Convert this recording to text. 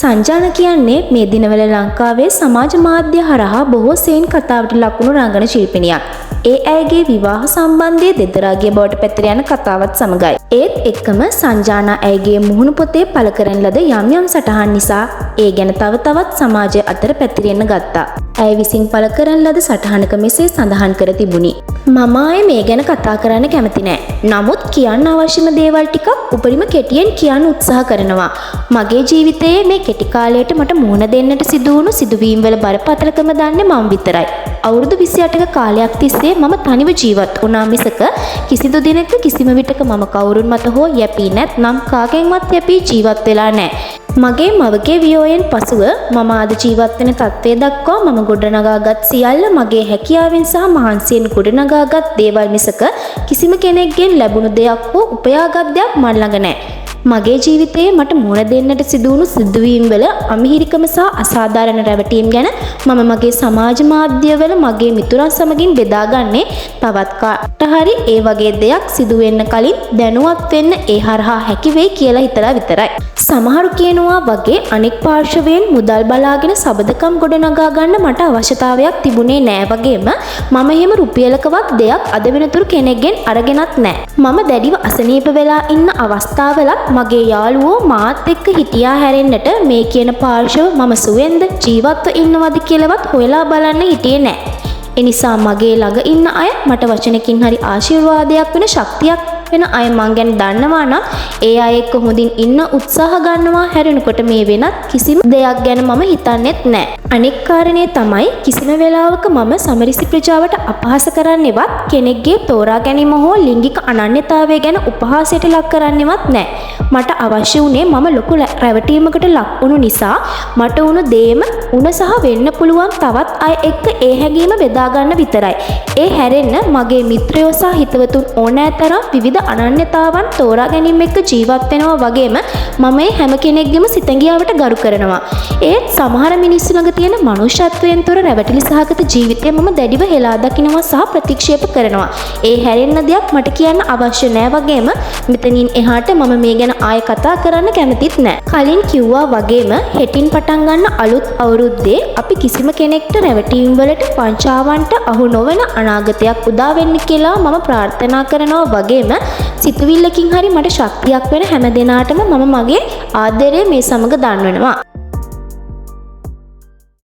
සංජාන කියන්නේ මේ දිනවල ලංකාවේ සමාජ මාධ්‍ය හරහා බොහෝ සෙයින් කතාවට ලකුණු රංගන ශිල්පිනියක්. ඒ ඇයගේ විවාහ සම්බන්ධය දෙදරාගේ බවට පැතිර යන කතාවත් සමගයි. ඒත් එක්කම සංජානා ඇයගේ මුහුණු පොතේ පළ කරන ලද යම් යම් සටහන් නිසා ඒ ගැන තව තවත් සමාජය අතර පැතිරෙන්න ගත්තා. ඇය විසින් පළ කරන ලද සටහනක මෙසේ සඳහන් කර තිබුණි. මම ආයේ මේ ගැන කතා කරන්න කැමති නෑ. නමුත් කියන්න අවශ්‍යම දේවල් ටිකක් උපරිම කෙටියෙන් කියන්න උත්සාහ කරනවා. මගේ ජීවිතයේ මේ කෙටි කාලයට මට මුහුණ දෙන්නට සිදු වුණු සිදුවීම් වල බරපතලකම දන්නේ මම විතරයි. අවුරුදු 28ක කාලයක් තිස්සේ මම තනිව ජීවත් වුණා මිසක කිසිදු දිනක කිසිම විටක මම කවුරුන් මත හෝ යැපී නැත්නම් කාගෙන්වත් යැපී ජීවත් වෙලා නැහැ. මගේ මවගේ වියෝයෙන් පසුව මම අද ජීවත් වෙන තත්ත්වය දක්වා මම ගොඩනගාගත් සියල්ල මගේ හැකියාවෙන් සහ මහන්සියෙන් ගොඩනගාගත් දේවල් මිසක කිසිම කෙනෙක්ගෙන් ලැබුණු දෙයක් හෝ උපයාගත් දෙයක් මන් ළඟ නැහැ. මගේ ජීවිතයේ මට මුහුණ දෙන්නට සිදුවුණු සිදුවීම් වල අමිහිරිකම සහ අසාධාරණ රැවටීම් ගැන මම මගේ සමාජ මාධ්‍යවල මගේ මිතුරන් සමගින් බෙදාගන්නේ තවත් කාට හරි ඒ වගේ දෙයක් සිදු වෙන්න කලින් දැනුවත් වෙන්න ඒ හරහා හැකි වෙයි කියලා හිතලා විතරයි. සමහරු කියනවා වගේ අනෙක් පාර්ශවයෙන් මුදල් බලාගෙන සබදකම් ගොඩනගා ගන්න මට අවශ්‍යතාවයක් තිබුණේ නෑ වගේම මම එහෙම රුපියලකවත් දෙයක් අද වෙනතුරු කෙනෙක්ගෙන් අරගෙනත් නෑ. මම දැඩිව අසනීප වෙලා ඉන්න අවස්ථාවලත් මගේ යාළුවෝ මාත් එක්ක හිටියා හැරෙන්නට මේ කියන පාර්ශව මම සුවෙන්ද ජීවත්ව ඉන්නවද කියලාවත් හොයලා බලන්න හිටියේ නෑ. එනිසා මගේ ළඟ ඉන්න අය මට වචනකින් හරි ආශිර්වාදයක් වෙන ශක්තියක් වෙන අය මං ගැන දන්නවා නම් ඒ අය එක්ක හොඳින් ඉන්න උත්සාහ ගන්නවා හැරෙනකොට මේ වෙනත් කිසිම දෙයක් ගැන මම හිතන්නේත් නැහැ. අනෙක් කාරණේ තමයි කිසිම වෙලාවක මම සමරිසි ප්‍රජාවට අපහාස කරන්නේවත් කෙනෙක්ගේ තෝරා ගැනීම හෝ ලිංගික අනන්‍යතාවය ගැන උපහාසයට ලක් කරන්නේවත් නැහැ. මට අවශ්‍ය වුණේ මම ලොකු රැවටීමකට ලක් වුණු නිසා මට වුණු දේම උණ සහ වෙන්න පුළුවන් තවත් අය එක්ක ඒ හැඟීම බෙදා ගන්න විතරයි. ඒ හැරෙන්න මගේ මිත්‍රයෝ සහ හිතවතුන් ඕනෑතරම් විවිධ අනන්‍යතාවන් තෝරා ගැනීම එක්ක ජීවත් වෙනවා වගේම මම මේ හැම කෙනෙක්ගේම සිතගියාවට ගරු කරනවා. ඒත් සමහර මිනිස්සු ළඟ තියෙන මනුෂ්‍යත්වයෙන් තොර රැවටිලි සහගත ජීවිතය මම දැඩිව හෙලා දකිනවා සහ ප්‍රතික්ෂේප කරනවා. ඒ හැරෙන්න දෙයක් මට කියන්න අවශ්‍ය නෑ වගේම මෙතනින් එහාට මම මේ ගැන ආයෙ කතා කරන්න කැමතිත් නෑ. කලින් කිව්වා වගේම හෙටින් පටන් ගන්න අලුත් අවුරුද්දේ අපි කිසිම කෙනෙක්ට රැවටීම් වලට වංචාවන්ට අහු නොවන අනාගතයක් උදා වෙන්න කියලා මම ප්‍රාර්ථනා කරනවා වගේම සිතුවිල්ලකින් හරි මට ශක්තියක් වෙන හැම දිනාටම මම මගේ ආදරය මේ සමග දන්වනවා.